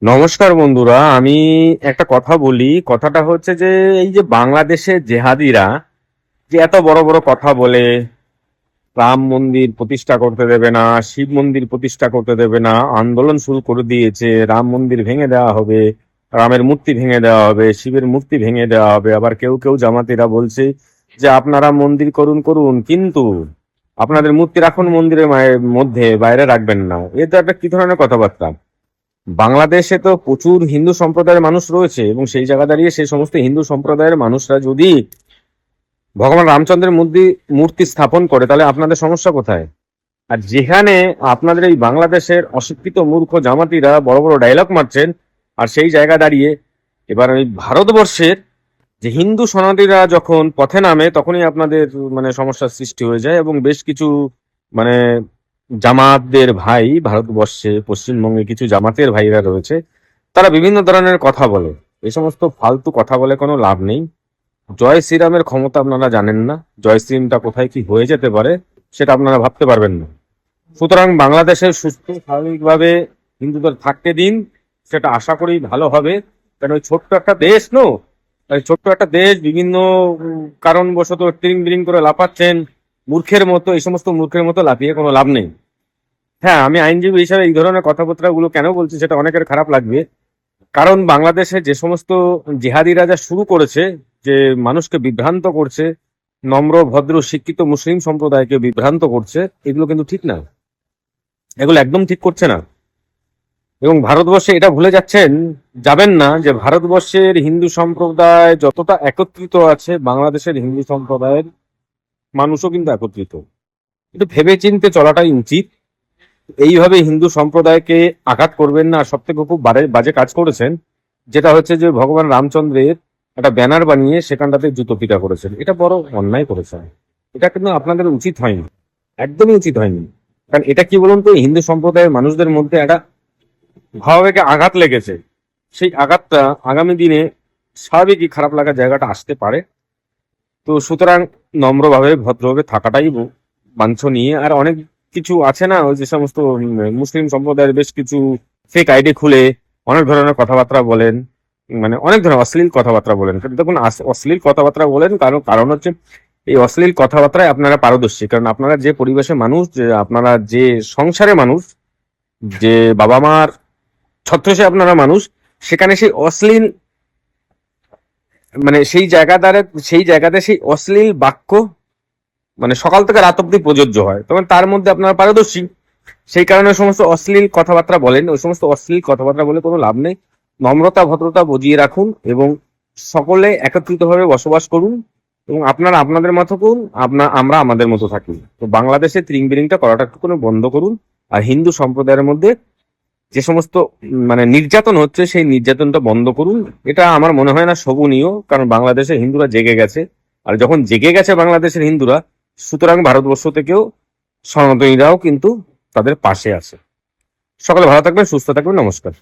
নমস্কার বন্ধুরা, আমি একটা কথা বলি। কথাটা হচ্ছে যে এই যে বাংলাদেশের জেহাদিরা যে এত বড় বড় কথা বলে, রাম মন্দির প্রতিষ্ঠা করতে দেবে না, শিব মন্দির প্রতিষ্ঠা করতে দেবে না, আন্দোলন শুরু করে দিয়েছে, রাম মন্দির ভেঙে দেওয়া হবে, রামের মূর্তি ভেঙে দেওয়া হবে, শিবের মূর্তি ভেঙে দেওয়া হবে। আবার কেউ কেউ জামাতিরা বলছে যে আপনারা মন্দির করুন করুন, কিন্তু আপনাদের মূর্তি রাখুন মন্দিরের মধ্যে, বাইরে রাখবেন না। এ তো একটা কি ধরনের কথাবার্তা! বাংলাদেশে তো প্রচুর হিন্দু সম্প্রদায়ের মানুষ রয়েছে, এবং সেই জায়গা দাঁড়িয়ে সেই সমস্ত হিন্দু সম্প্রদায়ের মানুষরা যদি ভগবান রামচন্দ্রের মূর্তি স্থাপন করে, তাহলে আপনাদের সমস্যা কোথায়? আর যেখানে আপনাদের এই বাংলাদেশের অশিক্ষিত মূর্খ জামাতিরা বড় বড় ডায়লগ মারছেন, আর সেই জায়গা দাঁড়িয়ে এবার ওই ভারতবর্ষের যে হিন্দু সনাতনীরা যখন পথে নামে, তখনই আপনাদের সমস্যার সৃষ্টি হয়ে যায়। এবং বেশ কিছু মানে জামাতদের ভাই, ভারতবর্ষে পশ্চিমবঙ্গে কিছু জামাতের ভাইরা রয়েছে, তারা বিভিন্ন ধরনের কথা বলে। এই সমস্ত ফালতু কথা বলে কোনো লাভ নেই। জয় শ্রীরামের ক্ষমতা আপনারা জানেন না, জয় শ্রীরামটা কোথায় কি হয়ে যেতে পারে সেটা আপনারা ভাবতে পারবেন না। সুতরাং বাংলাদেশের সুস্থ স্বাভাবিকভাবে হিন্দুদের থাকতে দিন, সেটা আশা করি ভালো হবে। কারণ ওই ছোট্ট একটা দেশ, ওই ছোট্ট একটা দেশ বিভিন্ন কারণবশত ট্রিং বিরিং করে লাফাচ্ছেন মূর্খের মতো। এই সমস্ত মূর্খের মতো লাফিয়ে কোনো লাভ নেই। হ্যাঁ, আমি আইনজীবী হিসাবে এই ধরনের কথাবার্তা গুলো কেন বলছি সেটা অনেকের খারাপ লাগবে। কারণ বাংলাদেশে যে সমস্ত জেহাদিরা যা শুরু করেছে, যে মানুষকে বিভ্রান্ত করছে, নম্র ভদ্র শিক্ষিত মুসলিম সম্প্রদায়কে বিভ্রান্ত করছে, এগুলো কিন্তু ঠিক না। এগুলো একদম ঠিক করছে না। এবং ভারতবর্ষে এটা ভুলে যাবেন না যে ভারতবর্ষের হিন্দু সম্প্রদায় যতটা একত্রিত আছে, বাংলাদেশের হিন্দু সম্প্রদায়ের মানুষও কিন্তু একত্রিত। একটু ভেবে চিন্তে চলাটাই উচিত। এইভাবে হিন্দু সম্প্রদায়কে আঘাত করবেন না। সব থেকে খুব বাজে কাজ করেছেন, যেটা হচ্ছে যে ভগবান রামচন্দ্রের একটা ব্যানার বানিয়ে সেখানটাতে জুতো পিটা করেছেন। এটা বড় অন্যায় করেছেন। এটা কিন্তু আপনাদের উচিত হয়নি, একদমই উচিত হয়নি। কারণ এটা কি বলুন তো, হিন্দু সম্প্রদায়ের মানুষদের মধ্যে একটা ভাবাবেগে আঘাত লেগেছে। সেই আঘাতটা আগামী দিনে স্বাভাবিকই খারাপ লাগার জায়গাটা আসতে পারে। তো সুতরাং নম্রভাবে ভদ্রভাবে থাকাটাই বাঞ্ছনীয়। আর অনেক কিছু আছে না, ওই যে সমস্ত মুসলিম সম্প্রদায়ের বেশ কিছু ফেক আইডি খুলে অনেক ধরনের কথাবার্তা বলেন, অনেক ধরনের অশ্লীল কথাবার্তা বলেন। কিন্তু দেখুন, অশ্লীল কথাবার্তা বলেন কারণ কারণ হচ্ছে এই অশ্লীল কথাবার্তায় আপনারা পারদর্শী। কারণ আপনারা যে পরিবেশে মানুষ, যে আপনারা যে সংসারে মানুষ, যে বাবা মার ছত্রছায়ায় আপনারা মানুষ, সেখানে সেই অশ্লীল সেই জায়গাতে সেই অশ্লীল বাক্য সকাল থেকে রাত অব্দি প্রযোজ্য হয়, তখন তার মধ্যে আপনারা পারদর্শী। সেই কারণে ওই সমস্ত অশ্লীল কথাবার্তা বলেন। ওই সমস্ত অশ্লীল কথাবার্তা বলে কোনো লাভ নেই। নম্রতা ভদ্রতা বজিয়ে রাখুন এবং সকলে একত্রিতভাবে বসবাস করুন, এবং আপনারা আপনাদের মতো করুন, আমরা আমাদের মতো থাকি। তো বাংলাদেশে ত্রিং বিরিংটা করাটা একটু কোনো বন্ধ করুন। আর হিন্দু সম্প্রদায়ের মধ্যে যে সমস্ত নির্যাতন হচ্ছে, সেই নির্যাতনটা বন্ধ করুন। এটা আমার মনে হয় না শোভনীয়, কারণ বাংলাদেশে হিন্দুরা জেগে গেছে। আর যখন জেগে গেছে বাংলাদেশের হিন্দুরা, সুতরাং ভারতবর্ষ থেকেও সনাতনীরাও কিন্তু তাদের পাশে আছে। সকলে ভালো থাকবেন, সুস্থ থাকবেন। নমস্কার।